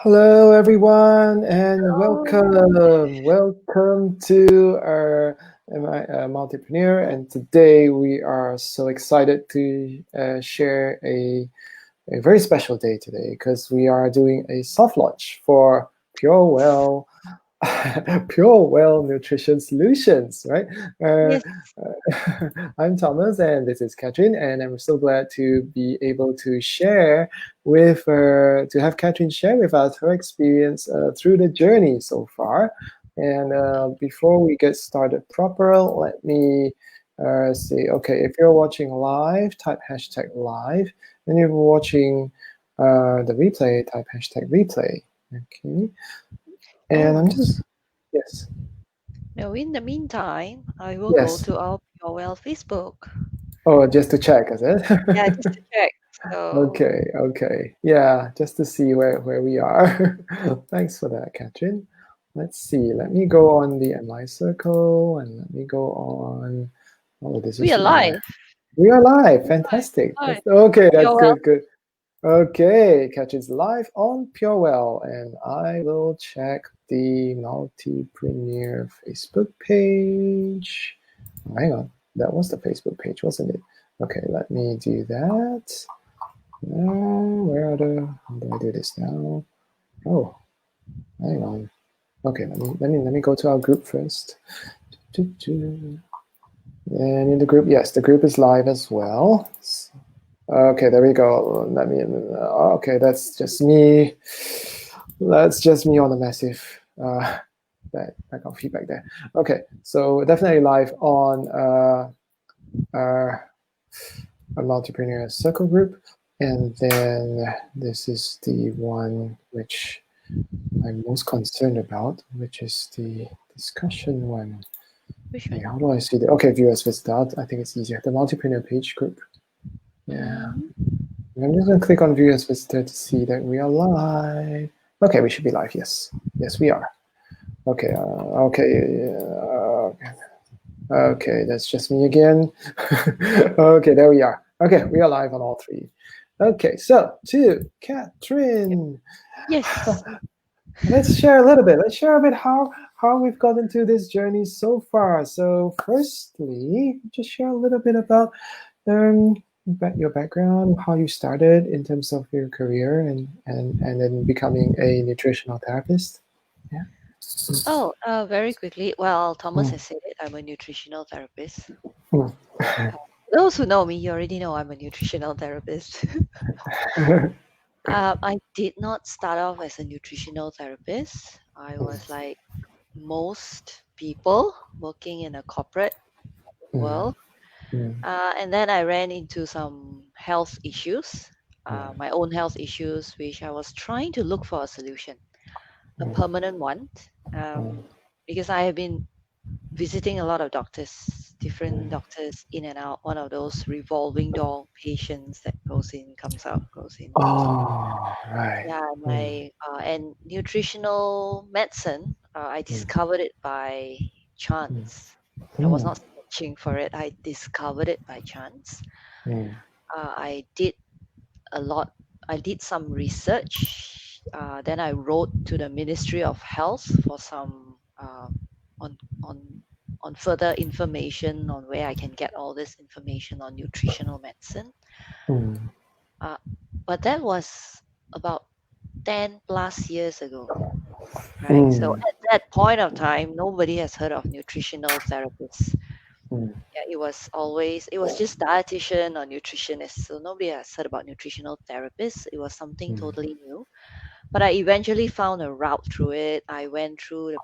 Hello, everyone, and Oh, welcome to our Multipreneur. And today we are so excited to share a very special day today because we are doing a soft launch for PureWell PureWell Nutrition Solutions, right? Uh, yes. I'm Thomas, and this is Katherine, and I'm so glad to be able to share to have Katherine share with us her experience through the journey so far. And before we get started proper, let me say, okay, if you're watching live, type hashtag live, and if you're watching the replay, type hashtag replay. Okay, and Oh, I'm just yes. now in the meantime, I will go Yes. to our PureWell Facebook. Oh, just to check, is it? Yeah, just to check. So Okay, okay. Yeah, just to see where we are. Thanks for that, Katrin. Let's see. Let me go on the MI circle and let me go on. Oh, this we is are live. live. We are live. Fantastic. Live. Okay, that's PureWell. good, good. Okay, Katrin's live on PureWell, and I will check the Multipreneur Facebook page. Hang on, that was the Facebook page, wasn't it? Okay, let me do that. Where are the? How do I do this now? Oh, hang on. Okay, let me go to our group first. And in the group, yes, the group is live as well. Okay, there we go. Okay, that's just me. That's just me on the massive background feedback there. Okay, so definitely live on our Multipreneur Circle group. And then this is the one which I'm most concerned about, which is the discussion one. Which Hey, one? how do I see the? Okay, viewers visit out. I think it's easier. The Multipreneur page group. Yeah. Mm, I'm just going to click on viewers visitor to see that we are live. Okay, we should be live. Yes. Yes, we are. Okay. Okay, that's just me again. Okay, there we are. Okay, we are live on all three. Okay, so to Katherine, yes. let's share a little bit. Let's share a bit how we've got into this journey so far. So, firstly, just share a little bit about your background, how you started in terms of your career, and then becoming a nutritional therapist. Yeah. Oh, very quickly. Well, Thomas Mm, has said it. I'm a nutritional therapist. mm, Those who know me, you already know I'm a nutritional therapist. I did not start off as a nutritional therapist. I was like most people working in a corporate mm, world. mm, And then I ran into some health issues, mm, my own health issues, which I was trying to look for a solution, a mm, permanent one, mm, because I have been visiting a lot of doctors, different mm. doctors in and out, one of those revolving door patients that goes in, comes out, goes in, comes out. Oh, right. Yeah, Mm, and nutritional medicine, I mm, discovered it by mm, chance. I was mm, not searching for it. I discovered it by chance. mm, I did a lot. I did some research. Then I wrote to the Ministry of Health for some on on on further information on where I can get all this information on nutritional medicine. mm, Uh, but that was about 10 plus years ago, right? So mm, at that point of time, nobody has heard of nutritional therapists. mm, Yeah, it was just dietitian or nutritionist. So nobody has heard about nutritional therapists. It was something mm, totally new. But I eventually found a route through it. I went through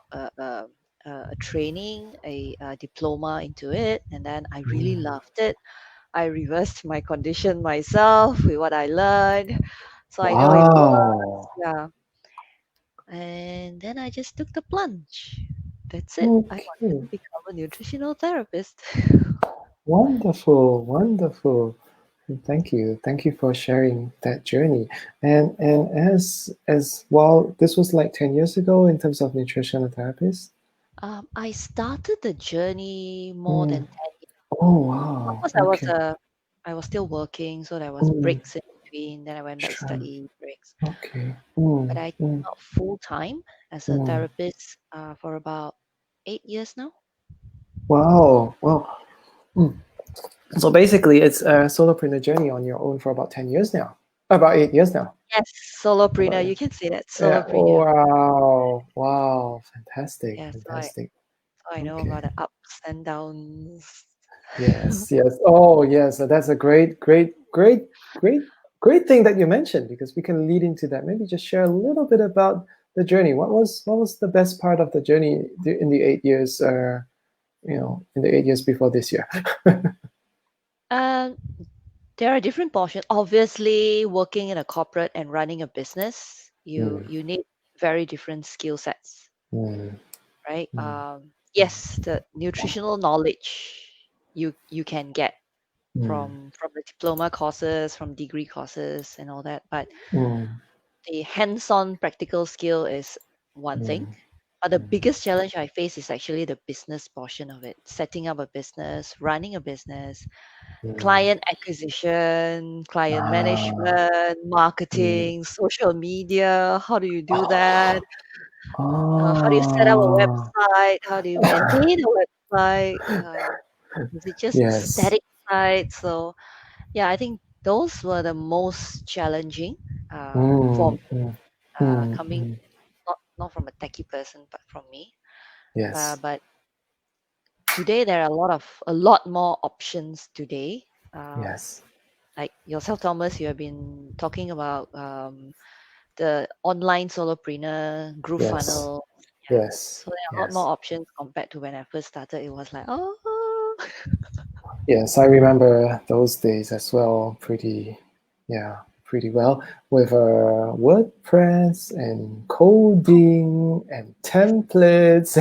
a training, a diploma into it, and then I really mm. loved it. I reversed my condition myself with what I learned. So I know it works. Wow. Yeah. And then I just took the plunge. That's it. I wanted Okay. to become a nutritional therapist. Wonderful, wonderful. Thank you. Thank you for sharing that journey. And as well, this was like 10 years ago in terms of nutritional therapist. I started the journey more Mm. than 10 years Oh ago. Of wow. course, Okay. I was still working, so there was Mm. breaks in between. Then I went back Sure. study. projects. Okay. But I came out full time as a Mm. therapist for about 8 years now. Wow. Well, mm. So basically, it's a solopreneur journey on your own for about 10 years now. About 8 years now. Yes, About solopreneur. You can say that, yeah. solopreneur. Wow. Wow. Fantastic. Yeah, Fantastic. so I know about Okay. the ups and downs. Yes. Yes. Oh, yes. So that's a great thing that you mentioned because we can lead into that. Maybe just share a little bit about the journey. What was the best part of the journey in the 8 years? In the 8 years before this year. Um, there are different portions. Obviously, working in a corporate and running a business, you Mm, you need very different skill sets, mm, right? mm, Yes, the nutritional knowledge you can get mm, from the diploma courses, from degree courses, and all that. But mm, the hands-on practical skill is one thing. mm, But the mm, biggest challenge I face is actually the business portion of it, setting up a business, running a business, mm. client acquisition, client Ah, management, mm. marketing, social media. How do you do that? How do you set up a Ah, website? How do you maintain a website? Is it just a yes. static site? So yeah, I think those were the most challenging for Mm, me, mm, mm, coming mm. not from a techie person, but from me. Yes, But today there are a lot more options today. yes, Like yourself, Thomas, you have been talking about the online solopreneur, group yes, funnel. Yeah. yes, So there are a lot more yes. options compared to when I first started. It was like, oh, Yes, I remember those days as well, yeah, pretty well with WordPress and coding and templates,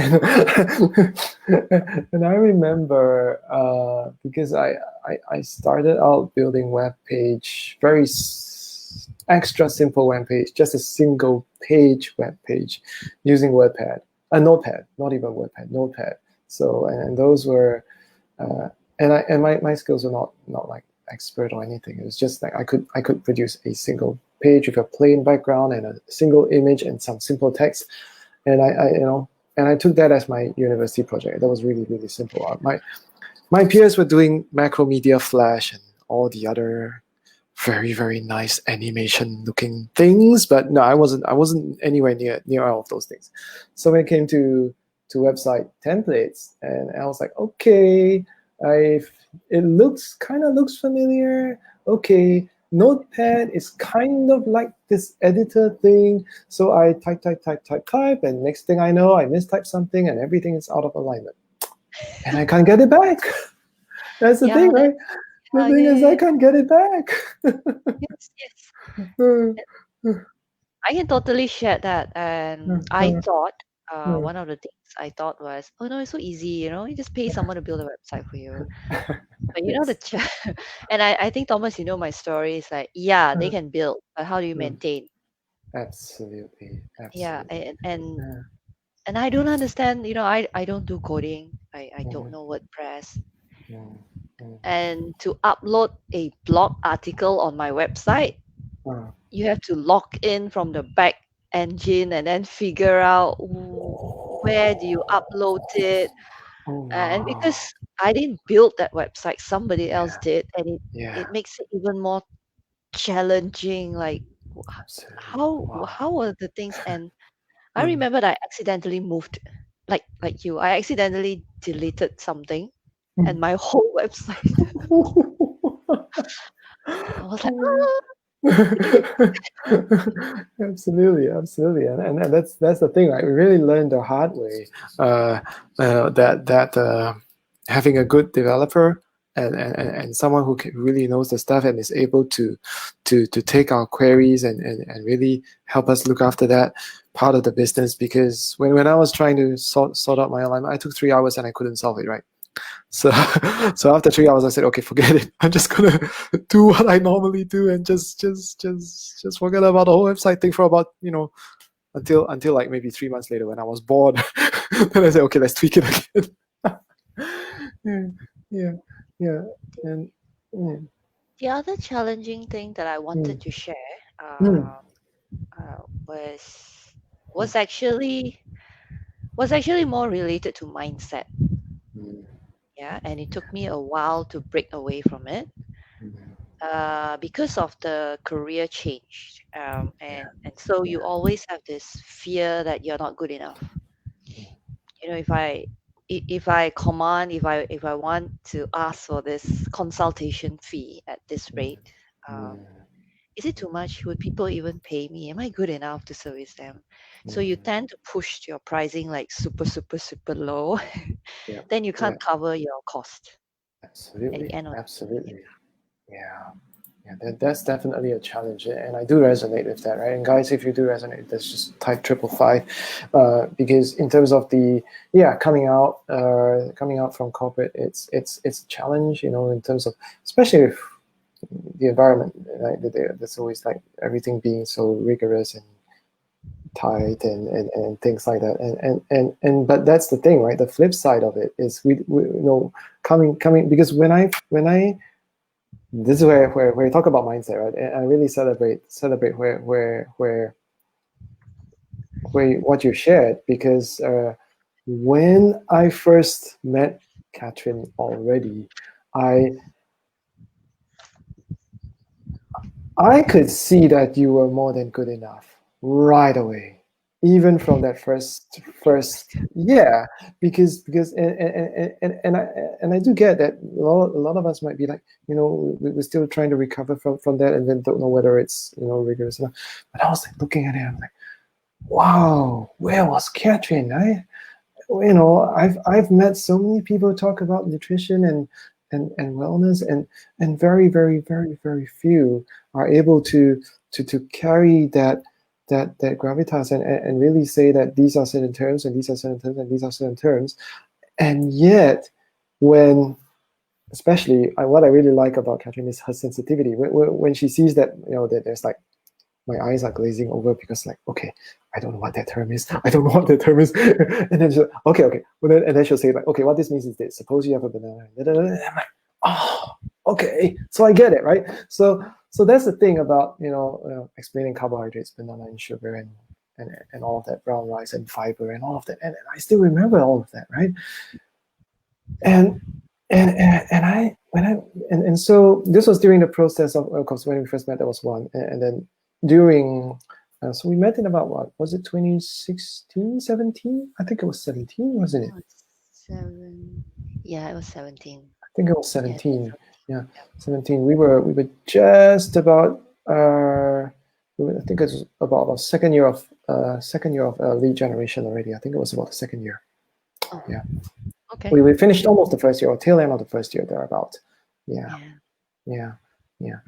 and I remember because I started out building web page, very extra simple web page, just a single page web page using WordPad, a Notepad, not even WordPad, Notepad. So and those were uh, and my skills were not like expert or anything. It was just like I could produce a single page with a plain background and a single image and some simple text, and I took that as my university project. That was really simple. My peers were doing Macromedia Flash and all the other very nice animation looking things, but no, I wasn't anywhere near all of those things. So when it came to website templates, and I was like, okay, I it looks familiar. Okay, Notepad is kind of like this editor thing. So I type, and next thing I know, I mistype something, and everything is out of alignment, and I can't get it back. That's the yeah, thing, right? The thing is, I yeah. can't get it back. Yes, yes. I can totally share that. And I thought, one of the things I thought was, oh no, it's so easy, you just pay someone to build a website for you. But the Yes, and I think Thomas, my story is like, yeah, they uh, can build, but how do you mm, maintain? absolutely, Yeah, absolutely. Yeah. and I don't understand, I don't do coding. I don't Mm, know WordPress. mm, mm. And to upload a blog article on my website, Uh, you have to log in from the back engine and then figure out where do you upload it. oh And wow. because I didn't build that website, somebody else Yeah, did, and it yeah, makes it even more challenging. Like, absolutely. how Wow. were the things? And I Mm. remembered I accidentally moved, like you. I accidentally deleted something, and Mm. my whole website. I was like, give me. Absolutely, absolutely, and that's the thing, right? We really learned the hard way uh, that having a good developer and someone who really knows the stuff and is able to take our queries and really help us look after that part of the business. Because when I was trying to sort out my alignment, I took 3 hours and I couldn't solve it, right? So so after 3 hours, I said, okay, forget it. I'm just gonna do what I normally do and just forget about the whole website thing for about until like maybe 3 months later when I was bored. Then I said, okay, let's tweak it again. Yeah, yeah, yeah, and yeah, The other challenging thing that I mm, wanted to share, mm, uh, uh, was was actually was actually more related to mindset. Mm, Yeah, and it took me a while to break away from it mm, because of the career change. yeah, And so you yeah, always have this fear that you're not good enough. mm, If I command, if I want to ask for this consultation fee at this mm, rate, um, mm, is it too much? Would people even pay me? Am I good enough to service them? So you mm. tend to push your pricing like super, super, super low. Yeah, Then you yeah, can't cover your cost at the absolutely, end of the day. absolutely. Yeah. Yeah, that's definitely a challenge, and I do resonate with that, right? And guys, if you do resonate, that's just type 555, because in terms of the coming out from corporate, it's a challenge, in terms of especially with the environment, right? There's always like everything being so rigorous and tight and things like that, and but that's the thing, right? The flip side of it is we coming because when I this is where you talk about mindset, right? And I really celebrate where what you shared, because when I first met Katherine already, I I could see that you were more than good enough right away, even from that first yeah, because and I do get that a lot of us might be like, we're still trying to recover from that, and then don't know whether it's rigorous enough. But I was like looking at it, I'm like, wow, where was Catherine? I've met so many people talk about nutrition and wellness, and very, very, very, very few are able to carry that gravitas, and really say that these are certain terms, and these are certain terms, and these are certain terms. And yet, when especially what I really like about Catherine is her sensitivity. When she sees that, that there's like, my eyes are glazing over, because like, okay, I don't know what that term is. I don't know what that term is. And then she'll, okay. Well, and then she'll say like, okay, what this means is this. Suppose you have a banana. And I'm like, oh, okay. So I get it, right? So that's the thing about explaining carbohydrates, banana and sugar, and all of that, brown rice and fiber and all of that. And I still remember all of that, right? And and I when I and so this was during the process of course, when we first met, that was one, and then during so we met in about, what was it, 2016, 17? I think it was 17, wasn't it? Oh, 17. I think it was Yes. 17. Yeah, 17. We were just about I think it was about our second year of lead generation already. I think it was about the second year. Oh, Yeah, okay. we finished almost the first year, or tail end of the first year, thereabout. Yeah, Yeah. yeah, yeah.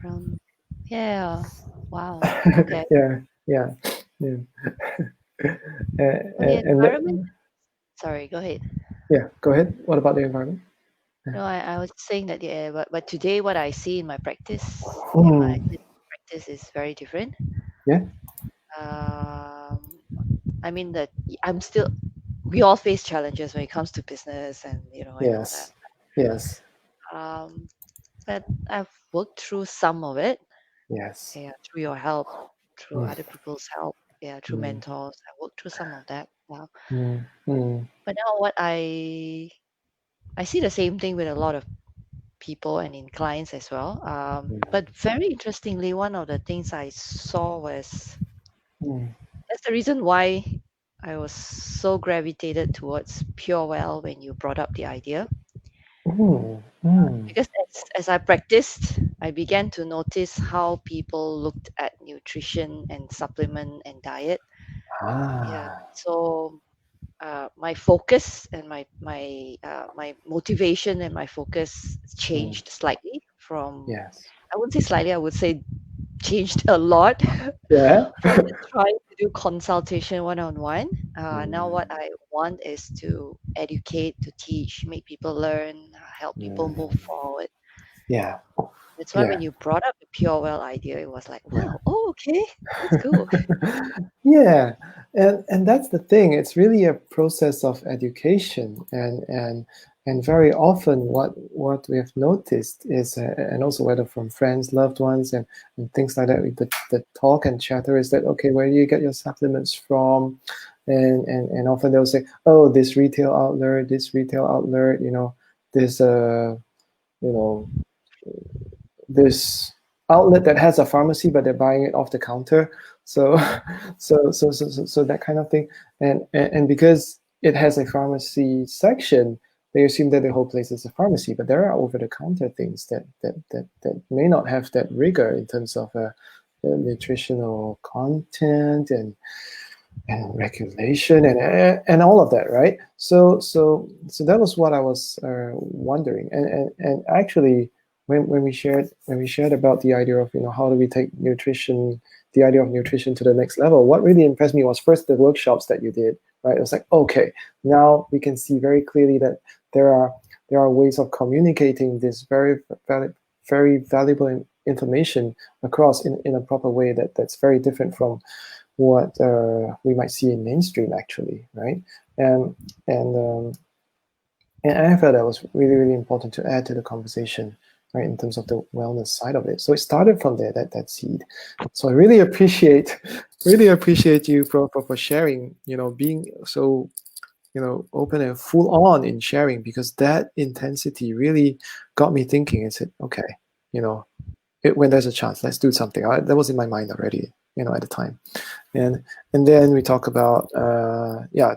Yeah. Wow. Okay. Yeah, yeah, yeah. Well, the And environment. Sorry. Go ahead. yeah, go ahead. What about the environment? Yeah. No, I was saying that, yeah, but today what I see in my Mm, clinical practice is very different. yeah. Um, I mean that I'm still. We all face challenges when it comes to business and all that. Yes. Yes. Um, but I've worked through some of it. Yes. Yeah, through your help, through Mm, other people's help. Yeah, through mm, mentors. I worked through some of that. Yeah. mm, mm, But now what I see the same thing with a lot of people and in clients as well. But very interestingly, one of the things I saw was mm, that's the reason why I was so gravitated towards PureWell when you brought up the idea. mm, mm. Because as I practiced, I began to notice how people looked at nutrition and supplement and diet. Yeah. Ah. So my focus and my motivation and my focus Mm, changed slightly from, yes. I wouldn't say slightly, I would say changed a lot Yeah. from just trying to do consultation one-on-one. Now what Mm, I want is to educate, to teach, make people learn, help people move mm, forward. yeah. That's why Yeah. when you brought up the PureWell idea, it was like, Yeah. wow, oh, okay, that's cool. Yeah. And that's the thing. It's really a process of education, and very often what we have noticed is, and also whether from friends, loved ones, and things like that, the talk and chatter is that, okay, where do you get your supplements from? And often they'll say, oh, this retail outlet, this you know this outlet that has a pharmacy, but they're buying it off the counter. So, so that kind of thing. And because it has a pharmacy section, they assume that the whole place is a pharmacy. But there are over-the-counter things that may not have that rigor in terms of the nutritional content and regulation and all of that, right? So that was what I was wondering, and actually when we shared about the idea of how do we take nutrition, the idea of nutrition to the next level, what really impressed me was first the workshops that you did, right? It was like, okay, now we can see very clearly that there are there are ways of communicating this very valuable information across in a proper way that's very different from what we might see in mainstream, actually, right? And and um, and I felt that was really, really important to add to the conversation, right, in terms of the wellness side of it. So it started from there, that seed. So I really appreciate, really appreciate you for sharing, being so, open and full on in sharing, because that intensity really got me thinking and said, okay, when there's a chance, let's do something. That was in my mind already, at the time. And then we talk about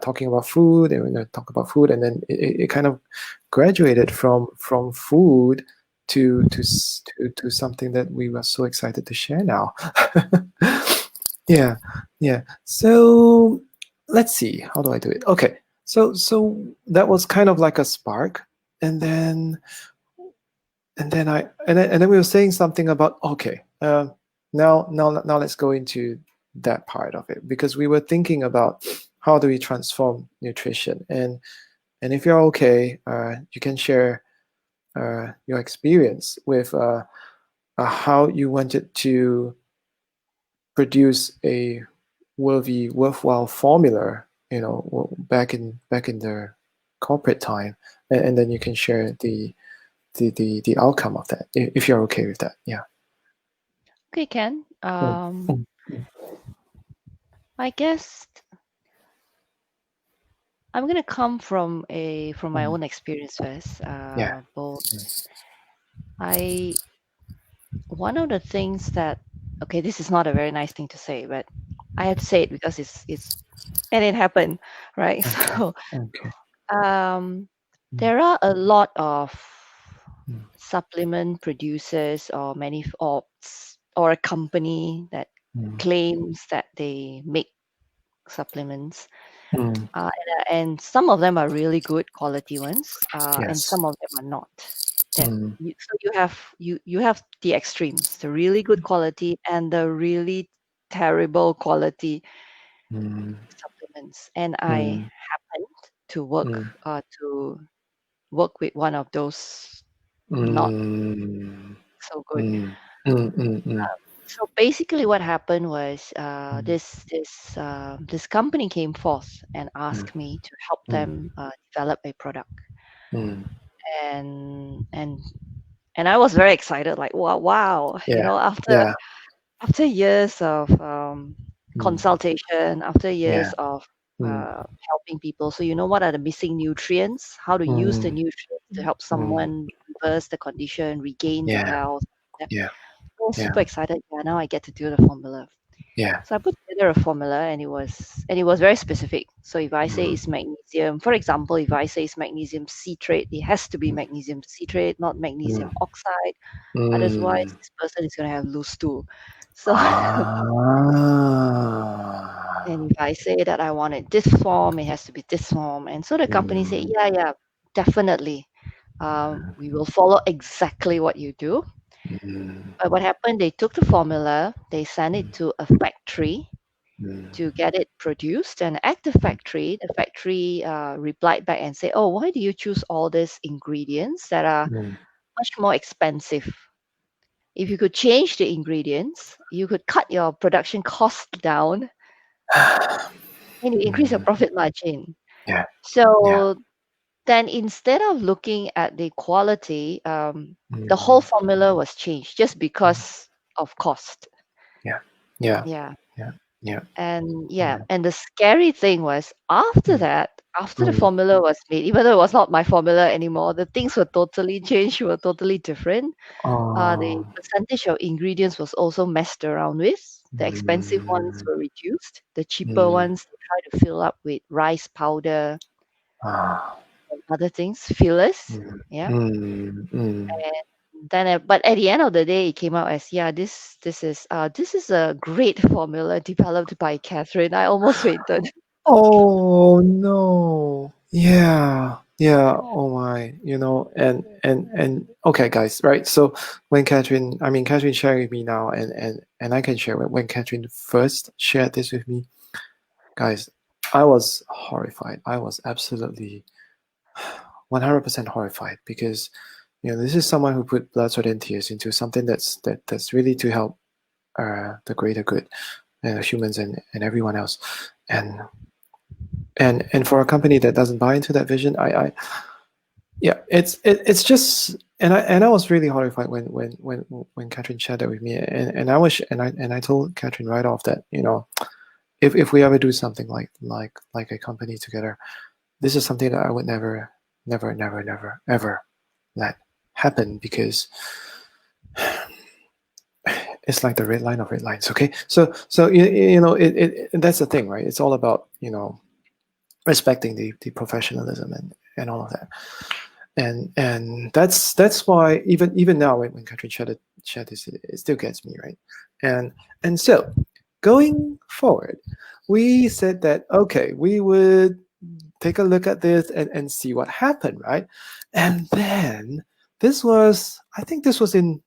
talking about food, and we're going to talk about food, and then it kind of graduated from food to something that we were so excited to share now. Yeah, yeah. So let's see, how do I do it? Okay, so that was kind of like a spark, and then and then we were saying something about, okay, now let's go into that part of it, because we were thinking about how do we transform nutrition, and if you're okay, you can share your experience with how you wanted to produce a worthwhile formula, back in the corporate time, and then you can share the outcome of that, if you're okay with that. Yeah. Okay, Ken. Mm, mm, I guess I'm gonna come from my mm. own experience first. Yeah. Both Mm, I one of the things that, okay, this is not a very nice thing to say, but I have to say it because it's and it happened, right? okay. So Okay. um, Mm, there are a lot of mm, supplement producers or or a company that mm, claims that they make supplements, mm. and some of them are really good quality ones, and Yes. some of them are not. Mm, So you have the extremes, the really good quality and the really terrible quality mm, supplements. And I mm, happened to work mm, with one of those not mm, so good. mm, mm, mm, mm, So basically, what happened was mm, this company came forth and mm, asked me to help mm, them develop a product, mm. and and I was very excited, like wow, Yeah. after Yeah. years of Mm, consultation, after yeah. years of Mm, helping people. So what are the missing nutrients? How to use the mm, nutrients to help mm. someone reverse the condition, regain the Yeah. health. Yeah. Yeah. I was Yeah. super excited. Yeah, now I get to do the formula. Yeah. So I put together a formula, and it was very specific. So if I say Mm, it's magnesium, for example, if I say it's magnesium citrate, it has to be magnesium citrate, not magnesium mm, oxide. Otherwise, mm. this person is going to have loose stool. So, Ah. and if I say that I want it this form, it has to be this form. And so the company said, Mm, yeah, yeah, definitely. We will follow exactly what you do. mm, But what happened, they took the formula, they sent it to a factory mm, to get it produced. And at the factory replied back and said, oh, why do you choose all these ingredients that are mm. much more expensive? If you could change the ingredients, you could cut your production cost down and you increase your Mm, profit margin. yeah. Yeah. So then instead of looking at the quality, the whole Mm, formula was changed just because of cost. yeah. Yeah. Yeah. Yeah. Yeah. And yeah, Mm, and the scary thing was after mm, that, after the mm. formula was made, even though it was not my formula anymore, the things were totally changed, were totally different. The Oh. percentage of ingredients was also messed around with. The expensive ones Mm, were reduced. The cheaper mm, ones they try to fill up with rice powder ah. and other things, fillers. Mm, Yeah. mm, mm. And then, but at the end of the day, it came out as yeah, this is a great formula developed by Catherine. I almost fainted. Oh no. Yeah. Yeah. Oh my. And okay, guys, right? So when Catherine shared with me now, and I can share when Catherine first shared this with me, guys, I was horrified. I was absolutely 100% horrified because this is someone who put blood, sweat, and tears into something that's really to help the greater good, humans and everyone else, and and for a company that doesn't buy into that vision, yeah, it's just and I was really horrified when Catherine shared that with me, and I was and I told Catherine right off that if we ever do something like a company together, this is something that I would never ever let happen because it's like the red line of red lines. Okay, so that's the thing, right? It's all about respecting the professionalism and all of that, and that's why even now when Katrin shared this, it still gets me, right. And so going forward, we said that okay, we would take a look at this and see what happened, right. And then I think this was in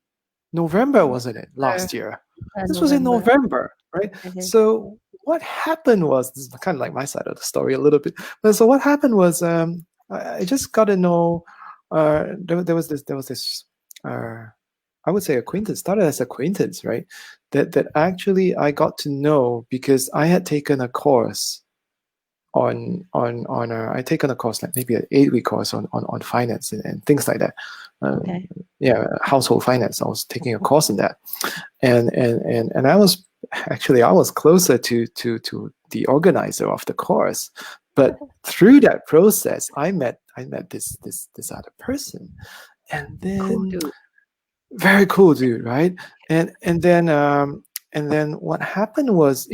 November, wasn't it? Last year. This was in November. November, right? Okay. So what happened was, this is kind of like my side of the story a little bit. But so what happened was, I just got to know. There was this. I would say acquaintance, started as acquaintance, right? That actually I got to know because I had taken a course on I taken a course, like maybe an 8-week course on finance and things like that. Okay. Yeah, household finance. I was taking a course in that, and I was closer to the organizer of the course, but through that process, I met this other person, and Cool then dude. very cool dude, right? And then what happened was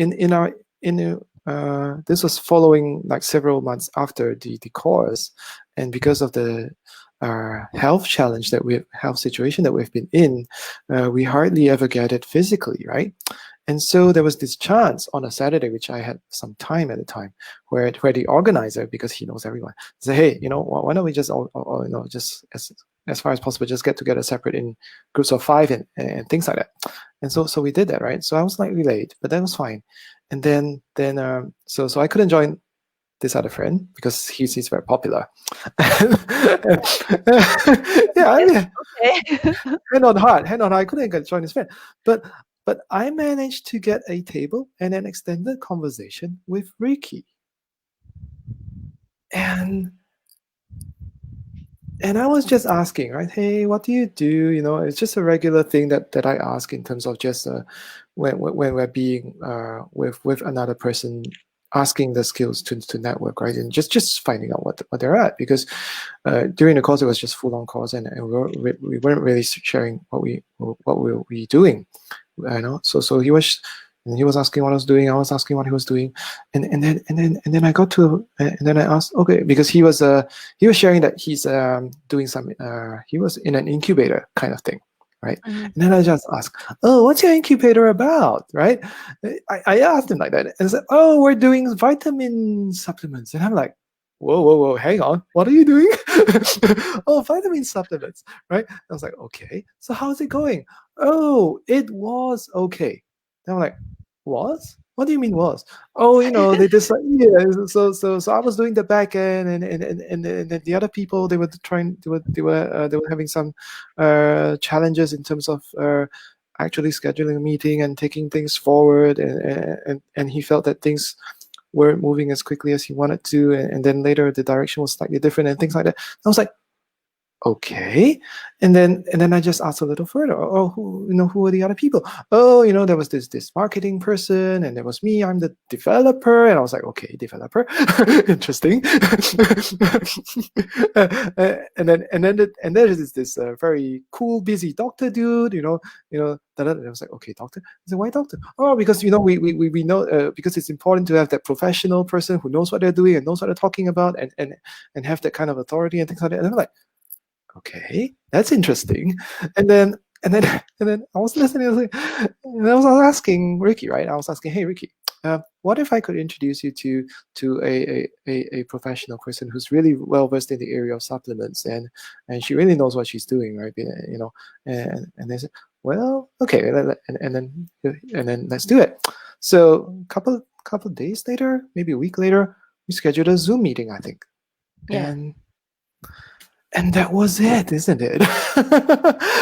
this was following like several months after the course, and because of the health situation that we've been in, we hardly ever gathered physically, right? And so there was this chance on a Saturday, which I had some time at the time, where the organizer, because he knows everyone, said, "Hey, why don't we just all just as far as possible, just get together separate in groups of 5 and things like that." And so we did that, right? So I was slightly late, but that was fine. And then so I couldn't join this other friend because he's very popular. Yeah, I Yes. mean, Okay. hand on heart, I couldn't join his friend, but I managed to get a table and an extended conversation with Ricky, and I was just asking, right? Hey, what do you do? It's just a regular thing that I ask in terms of just when we're being with another person, asking the skills to network, right? And just finding out what they're at, because during the course it was just full on course, and we weren't really sharing what we were we doing, So he was asking what I was doing. I was asking what he was doing, and then I got to and then I asked, okay, because he was sharing that he's doing some he was in an incubator kind of thing, right? Mhm. And then I just asked, oh, what's your incubator about, right? I asked him like that, and said, oh, we're doing vitamin supplements, and I'm like, whoa, hang on, what are you doing? Oh, vitamin supplements, right? I was like, okay, so how's it going? Oh, it was okay. And I'm like, was? What do you mean was? Oh, they just like, yeah. So I was doing the back end, and then the other people, they were trying, they were having some challenges in terms of actually scheduling a meeting and taking things forward, and he felt that things weren't moving as quickly as he wanted to, and then later the direction was slightly different and things like that. I was like, okay. And then I just asked a little further. Oh, who are the other people? Oh, there was this marketing person, and there was me. I'm the developer. And I was like, okay, developer, interesting. And then there's this very cool, busy doctor dude. And I was like, okay, doctor. I said, why doctor? Oh, because we know, because it's important to have that professional person who knows what they're doing and knows what they're talking about, and have that kind of authority and things like that. And I'm like, okay, that's interesting. And then and then I was listening, and I was asking Ricky, right? I was asking, hey Ricky, what if I could introduce you to a professional person who's really well versed in the area of supplements, and she really knows what she's doing, right? And they said, well, okay, and then let's do it. So couple days later, maybe a week later, we scheduled a Zoom meeting, I think. Yeah. And that was it, isn't it?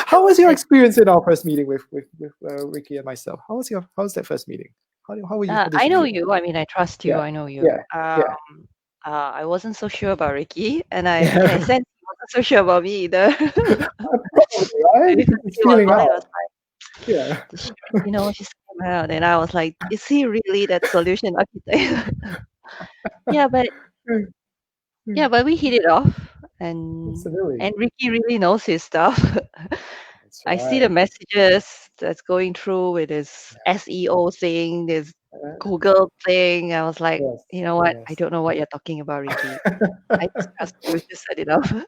How was your experience in our first meeting with Ricky and myself? How was that first meeting? How were you? How did I you know feel? you. I mean, I trust you. Yeah, I know you. yeah, yeah, I wasn't so sure about Ricky, and I yeah. sense he wasn't so sure about me either. Probably, right? Maybe It's he was feeling online, out. I was like, Yeah. does she really know she's came out? And I was like, is he really that solution architect? Yeah, but we hit it off, and Absolutely. Ricky really knows his stuff. That's I see the right. messages that's going through with his SEO thing, this Uh, Google thing. I was like, yes, you know what? I yes. don't know what you're talking about, Ricky. I just trust you. Just set it up. I don't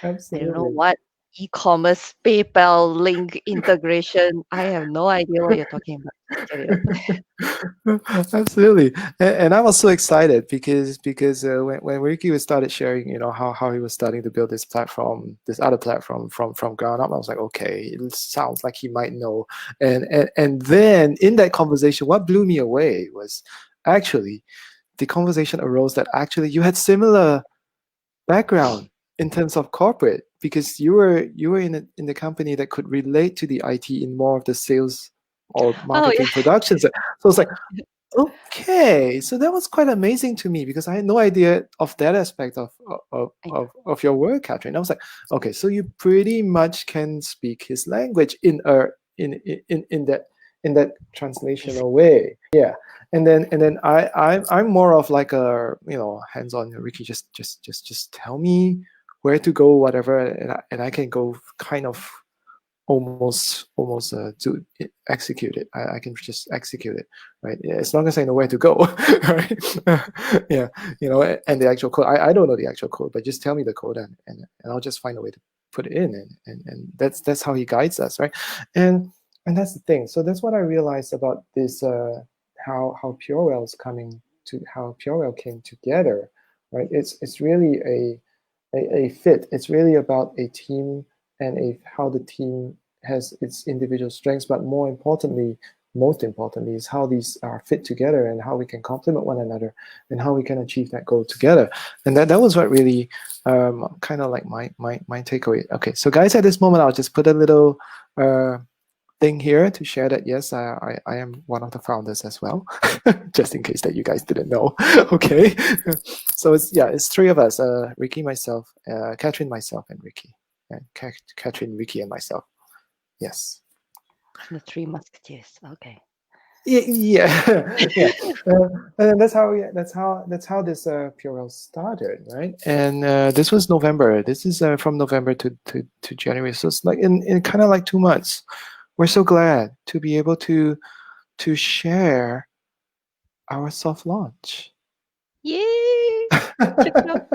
know Absolutely. what e-commerce PayPal link integration. I have no idea what you're talking about. Just get it up. Absolutely, and I was so excited because when Ricky was started sharing, how he was starting to build this platform, this other platform from ground up, I was like, okay, it sounds like he might know. And then in that conversation, what blew me away was actually the conversation arose that actually you had similar background in terms of corporate, because you were in the company that could relate to the IT in more of the sales or Oh yeah. marketing productions. So it's like, okay, so that was quite amazing to me because I had no idea of that aspect of your work, Catherine. I was like, okay, so you pretty much can speak his language in that translational way. Yeah. And then I'm more of like a hands-on. Ricky, just tell me where to go, whatever, and I can go kind of almost to execute it. I can just execute it, right? As long as I know where to go, right? Yeah, and the actual code. I don't know the actual code, but just tell me the code, and I'll just find a way to put it in, and that's how he guides us, right? And that's the thing. So that's what I realized about this. How PureWell is coming to how PureWell came together, right? It's really a fit. It's really about a team and how the team has its individual strengths, but most importantly, is how these are fit together and how we can complement one another and how we can achieve that goal together. And that was what really kind of like my takeaway. Okay, so guys, at this moment, I'll just put a little thing here to share that yes, I am one of the founders as well, just in case that you guys didn't know. Okay, so it's three of us: Ricky, myself, Katherine, myself, and Ricky, and Katherine, Ricky, and myself. Yes. The Three Musketeers. Okay. Yeah, yeah, and that's how this PureWell started, right? And this was November. This is from November to January, so it's like in kind of like 2 months. We're so glad to be able to share our soft launch. Yay! Check it out.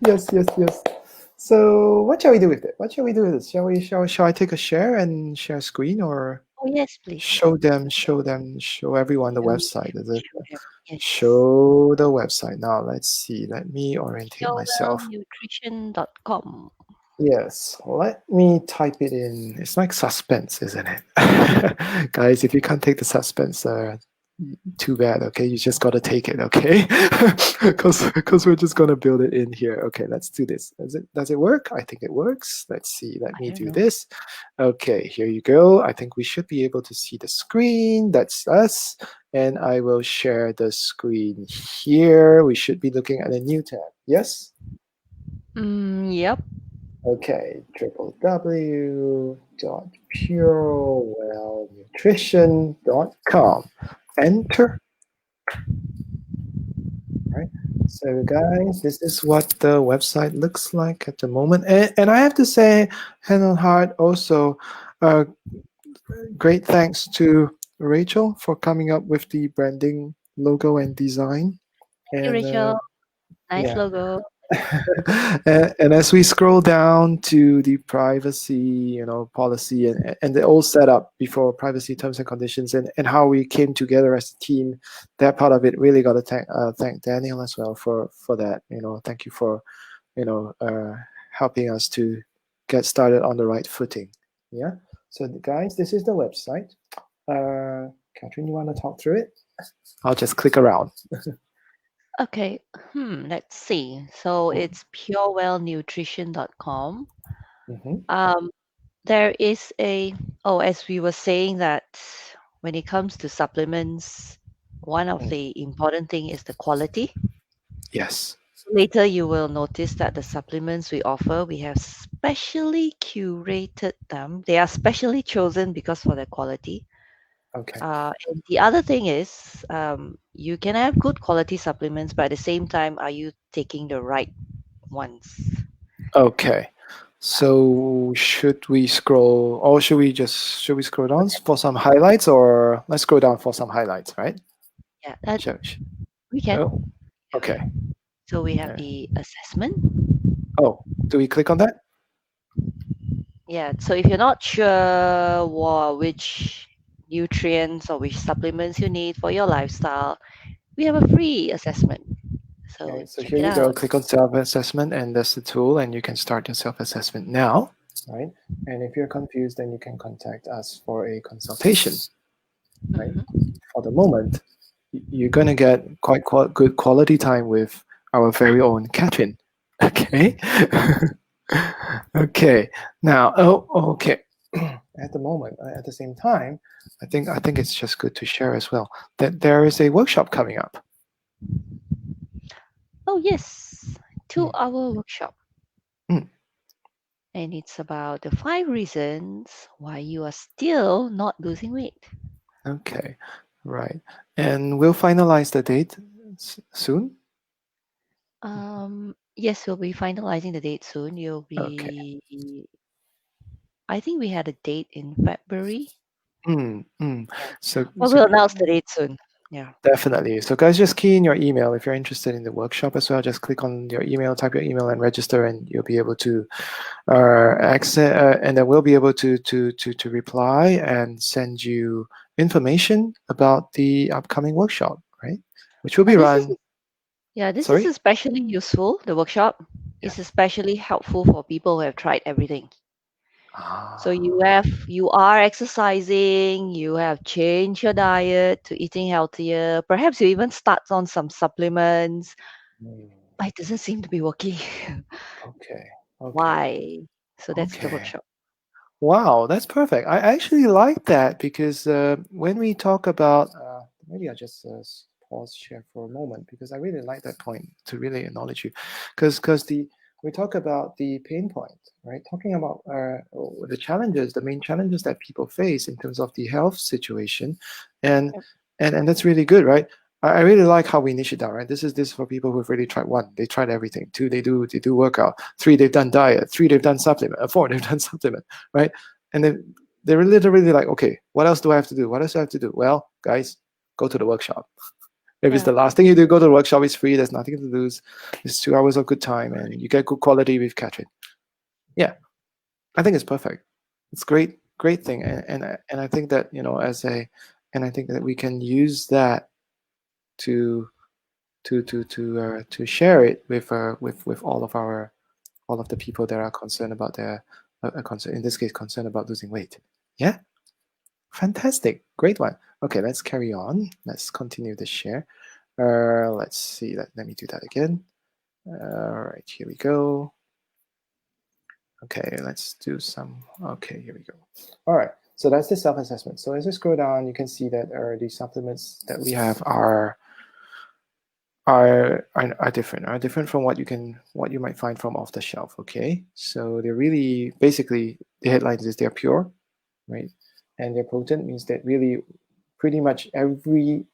Yes, yes, yes. So what shall we do with it? What shall we do with this? Shall I take a share and share screen, or Oh yes, please. show everyone the website? Is it Show them. Yes. show the website? Now let's see. Let me orientate myself. PureWellNutrition.com. Yes, let me type it in. It's like suspense, isn't it? Guys, if you can't take the suspense, too bad. Okay, you just gotta take it. Okay, because we're just gonna build it in here. Okay, let's do this. Does it work? I think it works. Let's see. Let I me don't do know. this. Okay, here you go. I think we should be able to see the screen. That's us. And I will share the screen here. We should be looking at a new tab. Yes. Yep. Okay, www.purewellnutrition.com. Enter. Right. So, guys, this is what the website looks like at the moment. And I have to say, hand on heart, also, uh, great thanks to Rachel for coming up with the branding logo and design. Hey, And Rachel. Nice yeah, logo. and as we scroll down to the privacy, policy and the old setup before privacy terms and conditions and how we came together as a team, that part of it really got to thank Daniel as well for that. Thank you for you know uh, helping us to get started on the right footing. Yeah. So guys, this is the website. Katherine, you want to talk through it? I'll just click around. Okay. Let's see. So it's purewellnutrition.com. Mm-hmm. Um, there is as we were saying that when it comes to supplements, one of Mm. the important thing is the quality. Yes. Later, you will notice that the supplements we offer, we have specially curated them. They are specially chosen because for their quality. Okay. And the other thing is, you can have good quality supplements, but at the same time, are you taking the right ones? Okay. So should we scroll, or should we scroll down for some highlights, or let's scroll down for some highlights, right? Yeah, that we can. Oh, Okay. okay. So we have Uh, the assessment. Oh, do we click on that? Yeah. So if you're not sure which nutrients or which supplements you need for your lifestyle, we have a free assessment. So Okay, so check here it you go. out. Click on self-assessment, and that's the tool, and you can start your self-assessment now, right? And if you're confused, then you can contact us for a consultation, right? Hmm. For the moment, you're gonna get quite good quality time with our very own Katrin. Okay. Okay. Now, okay. At the moment, at the same time, I think it's just good to share as well that there is a workshop coming up. Oh yes, Mm, 2-hour workshop, mm, and it's about the 5 reasons why you are still not losing weight. okay. Right. And we'll finalize the date soon. Yes, we'll be finalizing the date soon. Okay. I think we had a date in February. Mm, mm. Yeah, So, but so we'll announce the date soon. Yeah. definitely. So, guys, just key in your email if you're interested in the workshop as well. Just click on your email, type your email, and register, and you'll be able to access, and then we'll be able to reply and send you information about the upcoming workshop, right? Which will be This is run. this is Sorry. especially useful. The workshop is Yes. especially helpful for people who have tried everything. So Ah. you are exercising, you have changed your diet to eating healthier. Perhaps you even start on some supplements, Mm, but it doesn't seem to be working. okay. Okay. Why? So that's the Okay. workshop. Wow, that's perfect. I actually like that because when we talk about, maybe I'll just pause share for a moment because I really like that point to really acknowledge you, because the we talk about the pain point, right? Talking about the challenges, the main challenges that people face in terms of the health situation, and Yep. and that's really good, right? I really like how we niche it down, right? This for people who've really tried. One, they tried everything. Two, they do workout. Three, they've done diet. Three, they've done supplement. Four, they've done supplement, right? And then they're literally like, okay, what else do I have to do? What else do I have to do? Well, guys, go to the workshop. If it's Yeah. the last thing you do, go to the workshop. It's free. There's nothing to lose. It's 2 hours of good time, and you get good quality with Katrin. Yeah, I think it's perfect. It's great, great thing, and I think that and I think that we can use that to to share it with all of the people that are concerned about their concern in this case concerned about losing weight. Yeah. Fantastic. Great one. Okay, let's carry on. Let's continue the share. Let's see. Let me do that again. All right, here we go. Okay, let's do some. Okay, here we go. All right, so that's the self-assessment. So as I scroll down, you can see that the supplements that we have are different. Are different from what you might find from off the shelf. Okay, so they're really basically the headlines is they're pure, right? And they're potent means that really pretty much every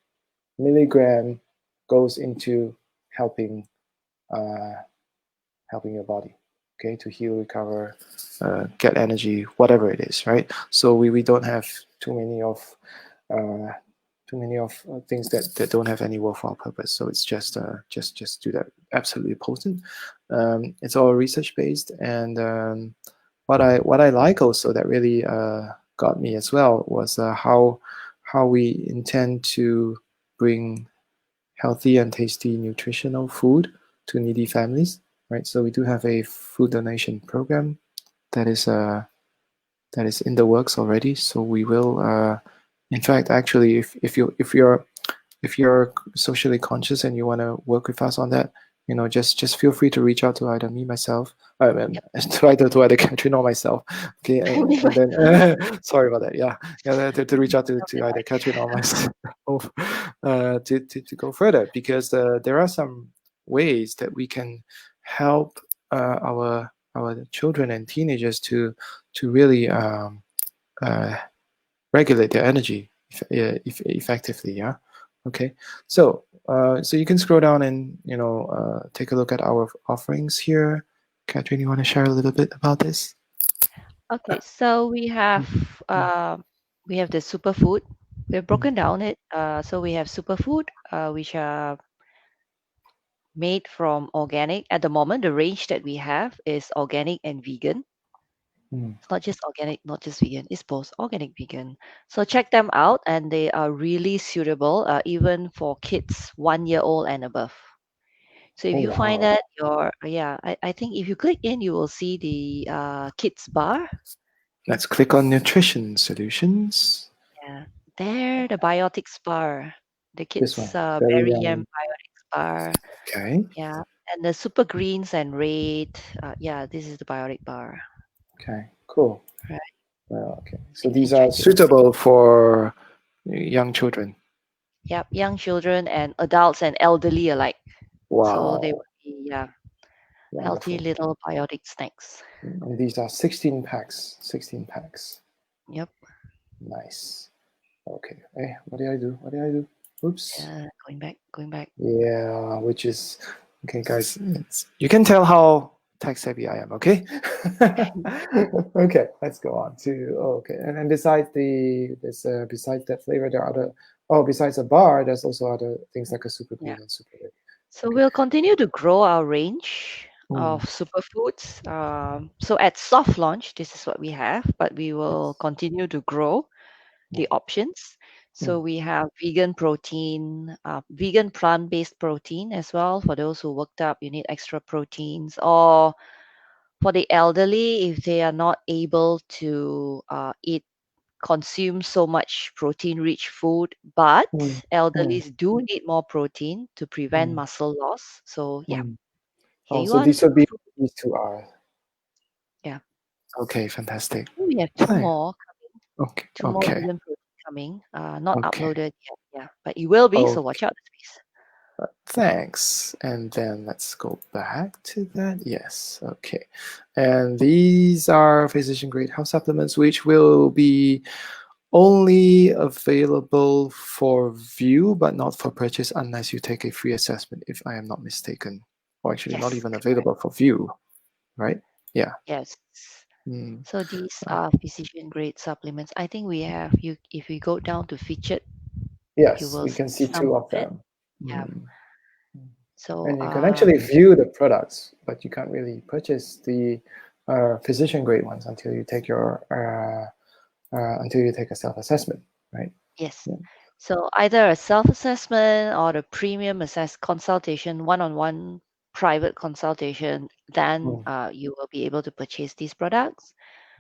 milligram goes into helping uh, helping your body, okay, to heal, recover, get energy, whatever it is, right? So we don't have too many of uh, things that don't have any worthwhile purpose. So it's just do that absolutely potent. It's all research based, and what I like also that really got me as well was how we intend to bring healthy and tasty nutritional food to needy families, right? So we do have a food donation program that is uh, that is in the works already. So we will, in fact, actually, if you're socially conscious and you want to work with us on that, just feel free to reach out to either me, myself, I mean, Yep. to either Katherine or myself. Okay, and then sorry about that. Yeah, to reach out to either Katherine or myself to go further because there are some ways that we can help our children and teenagers to really uh, regulate their energy effectively. Yeah. Okay. So you can scroll down and take a look at our offerings here. Katherine, you want to share a little bit about this? Okay, so Mm, we have the superfood. We've mm, broken down it. So we have superfood, which are made from organic. At the moment, the range that we have is organic and vegan. mm. It's not just organic, not just vegan. It's both organic, vegan. So check them out, and they are really suitable, even for kids 1 year old and above. So if Oh you find wow. that I think if you click in, you will see the kids bar. Let's click on nutrition solutions. Yeah, there, the biotics bar, the This one, kids very berry yam yummy. biotics bar. Okay. Yeah, and the super greens and red. Yeah, this is the biotic bar. Okay. Cool. Right, Well, okay. so So you can these are check it out. suitable for young children. Yep, young children and adults and elderly alike. So they Wow. would be, yeah, healthy Wonderful. little biotic snacks. And these are 16 packs. 16 packs. Yep. Nice. Okay. Hey, what did I do? What did I do? Oops. Going back, going back. Yeah, which is okay, guys. You can tell how tech savvy I am. Okay. Okay, let's go on to okay. And then besides that flavor, there are other. Oh, besides a bar, there's also other things like a super Yeah. green and super red. So Okay. we'll continue to grow our range Mm, of superfoods. So at soft launch, this is what we have, but we will yes. continue to grow the Mm, options. mm, So we have vegan protein, vegan plant-based protein as well. For those who worked up, you need extra proteins. Or for the elderly, if they are not able to consume so much protein-rich food, but mm, mm, elderlies do need more protein to prevent mm, muscle loss. So yeah, mm. here Oh, you so are, the these would be superfood. these two are Yeah, okay. Fantastic. we have Fine. Okay. two more Okay. vegan protein coming. Not Okay. uploaded yet. Yeah, but it will be. So Okay. watch out, please. Thanks. And then let's go back to that. Yes. Okay. And these are physician grade health supplements, which will be only available for view, but not for purchase unless you take a free assessment, if I am not mistaken. Or actually, not Yes, even correct. available for view, right? Yeah. Yes. Mm. So these Uh, are physician grade supplements. I think we have you. If we go down to featured, you yes, will we see can see some two of of it. them. Yeah. Mm. So And you can actually view the products, but you can't really purchase the physician grade ones until you take a self assessment, right? yes. Yeah. So either a self-assessment or the premium assess consultation, one-on-one private consultation, then Mm, you will be able to purchase these products.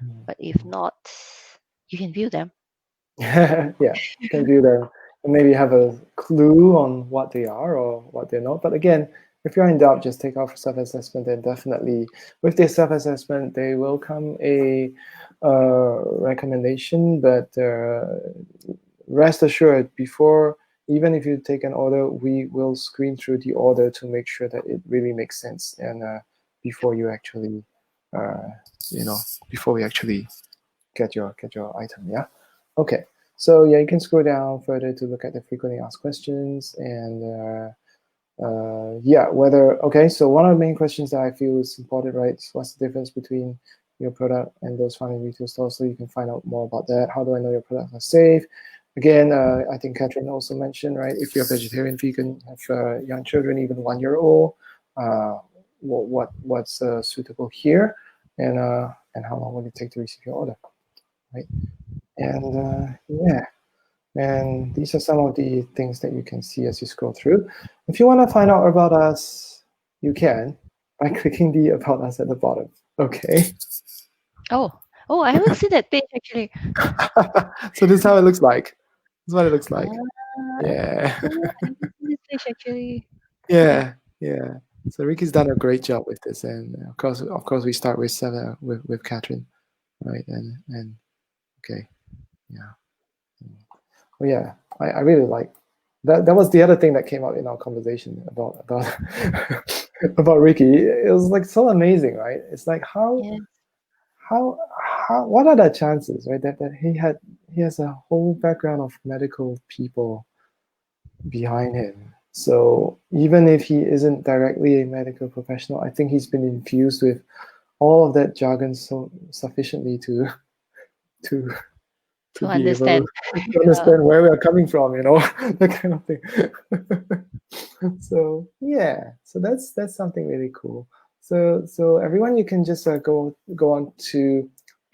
mm, But if mm. not, you can view them. Yeah, you can view them and maybe have a clue on what they are or what they're not. But again, if you're in doubt, just take off self-assessment. Then definitely with this self-assessment, they will come a recommendation. But rest assured, before even if you take an order, we will screen through the order to make sure that it really makes sense. And before you actually, uh, you know, before we actually get your item. Yeah. Okay. So yeah, you can scroll down further to look at the frequently asked questions and yeah, whether okay. So one of the main questions that I feel is important, right? So what's the difference between your product and those found in retail stores? So you can find out more about that. How do I know your products are safe? Again, I think Katherine also mentioned, right? If you're vegetarian, vegan, have young children, even 1 year old, what's suitable here, and how long will it take to receive your order, right? And yeah, and these are some of the things that you can see as you scroll through. If you want to find out about us, you can by clicking the About Us at the bottom. Okay. Oh, oh, I haven't seen that page actually. So this is how it looks like. This is what it looks like. Ah, Yeah. oh, I haven't seen this page actually. Yeah. Yeah. So Ricky's done a great job with this, and of course, we start with with Katherine, right? And okay, yeah. Oh yeah, I really like that. That was the other thing that came up in our conversation about about Ricky. It was like so amazing, right? It's like Yeah. how what are the chances, right? That he has a whole background of medical people behind him. So even if he isn't directly a medical professional, I think he's been infused with all of that jargon so sufficiently to to To be able understand. to Yeah. understand where we are coming from, that kind of thing. So yeah, so that's something really cool. So everyone, you can just go on to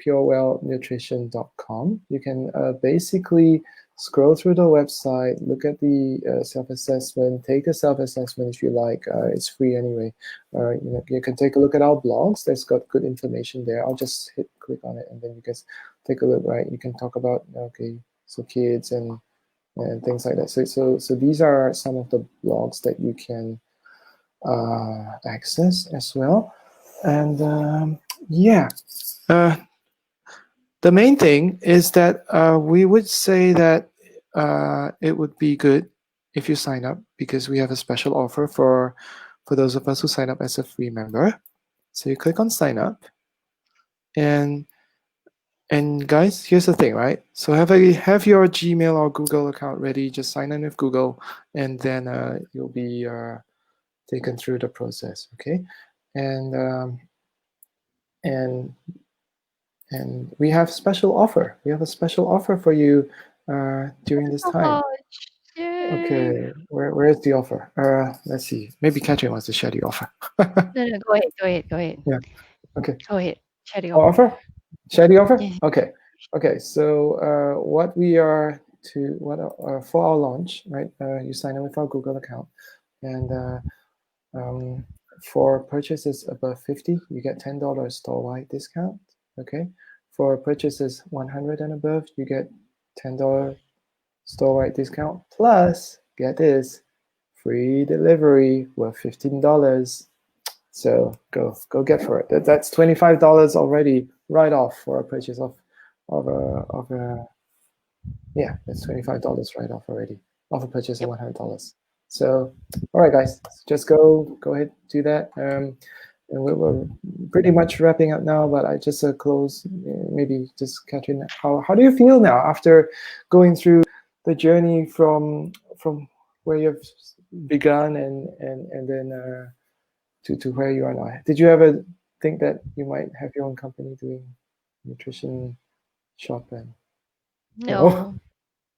purewellnutrition.com. You can basically scroll through the website, look at the self-assessment, take a self-assessment if you like. It's free anyway. You can take a look at our blogs. There's got good information there. I'll just hit click on it, and then you guys take a look. Right, you can talk about okay, so kids and things like that. So these are some of the blogs that you can access as well. And yeah, uh, the main thing is that we would say that it would be good if you sign up because we have a special offer for those of us who sign up as a free member. So you click on sign up, and guys, here's the thing, right? So have your Gmail or Google account ready. Just sign in with Google, and then you'll be taken through the process. Okay, and and and we have special offer. We have a special offer for you during this So time. much. Yay. Okay, where's the offer? Let's see. Maybe Katherine wants to share the offer. No, no, go ahead, go ahead, go ahead. Yeah. Okay. Go ahead. Share the Our offer. offer? Share the offer? Yeah. Okay. Okay. So what we are to what for our launch, right? You sign in with our Google account, and um, for purchases above 50, you get $10 store-wide discount. Okay. For purchases 100 and above, you get $10 store-wide discount. Plus, get this, free delivery worth $15. So go get for it. That's $25 already right off for a purchase of a yeah, that's $25 right off already off a purchase of Yep. $100. So all right, guys, just go ahead, do that. And we're pretty much wrapping up now, but I just close maybe just Katherine, how do you feel now after going through the journey from where you've begun and then to where you are now? Did you ever think that you might have your own company doing nutrition shop and no? No,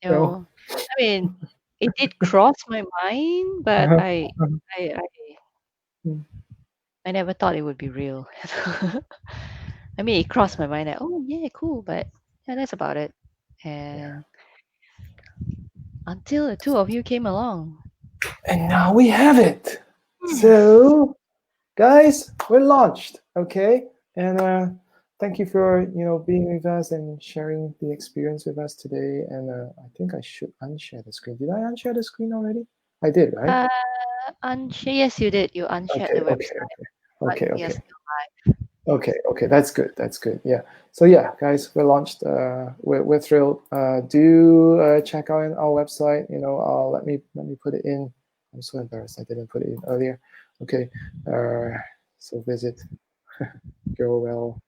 No. no. I mean, it did cross my mind, but Uh-huh. I Uh-huh. I I Mm. I never thought it would be real. I mean, it crossed Yeah. my mind that, oh yeah, cool, but yeah, that's about it. Yeah. And until the two of you came along. And now we have it. Yes. So guys, we're launched. Okay. And thank you for being with us and sharing the experience with us today. And I think I should unshare the screen. Did I unshare the screen already? I did, right? Yes, you did. You unshared Okay, the okay, website, okay, but okay, we are okay. still live. Okay, Yes. okay, that's good. That's good. Yeah. So yeah, guys, we're launched. We're thrilled. Do check out our website. Let me put it in. I'm so embarrassed. I didn't put it in earlier. Okay. So visit PureWell.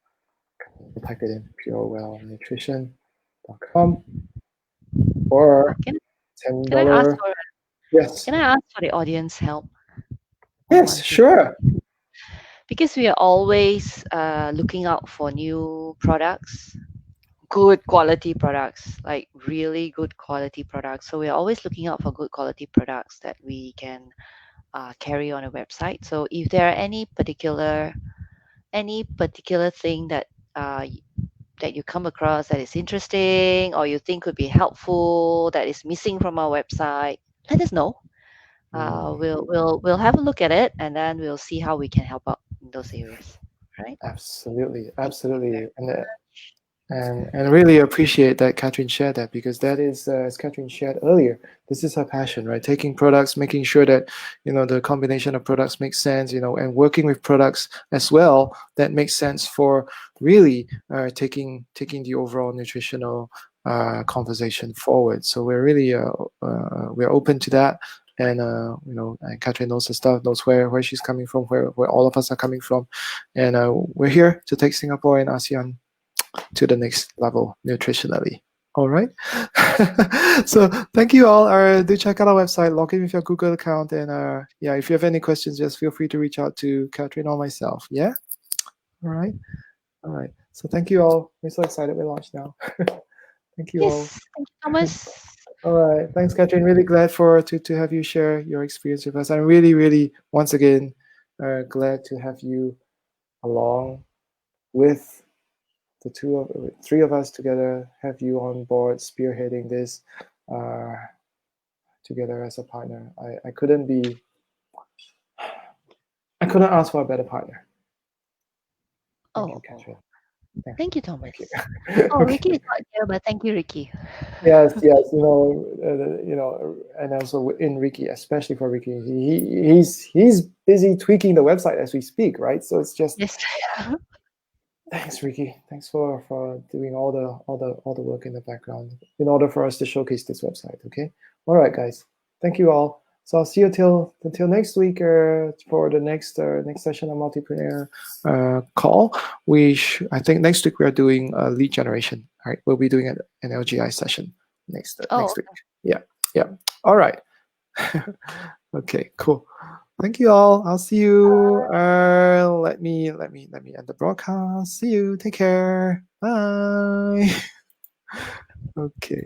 Type it in purewellnutrition.com Oh, or ten can I ask dollar. for Yes. can I ask for the audience help on Yes. one thing? Sure. Because we are always looking out for new products, good quality products, like really good quality products. So we are always looking out for good quality products that we can carry on a website. So if there are any particular thing that that you come across that is interesting or you think could be helpful that is missing from our website, let us know. We'll have a look at it and then we'll see how we can help out in those areas. Right? Absolutely. Thank you very Absolutely. And much. and really appreciate that Katherine shared that, because that is, as Katherine shared earlier, this is her passion, right? Taking products, making sure that the combination of products makes sense, and working with products as well that makes sense for really taking the overall nutritional conversation forward. So we're really we're open to that. And and Katherine knows the stuff, knows where she's coming from, where all of us are coming from, and we're here to take Singapore and ASEAN to the next level nutritionally. All right. So thank you all. Do check out our website, log in with your Google account, and yeah, if you have any questions, just feel free to reach out to Katherine or myself. Yeah. All right. All right. So thank you all. We're so excited we launched now. Thank you all. Yes, thank you, Thomas. All right. Thanks, Katherine. Really glad to have you share your experience with us. I'm really, really once again glad to have you along with three of us together, have you on board spearheading this uh, together as a partner. I couldn't ask for a better partner. Thank you, Oh, Katherine. thank you, Thomas. Thank you. Oh, Ricky Okay. is not here, but thank you, Ricky. Yes, yes. And also in Ricky, especially for Ricky, he's busy tweaking the website as we speak, right? So it's just Yes. thanks, Ricky. Thanks for doing all the work in the background in order for us to showcase this website. Okay. All right, guys. Thank you all. So I'll see you until next week for the next session of multipreneur call. I think next week we are doing lead generation. All right, we'll be doing an LGI session Oh, next week. Yeah, yeah. All right. Okay, cool. Thank you all. I'll see you. Let me end the broadcast. See you. Take care. Bye. Okay.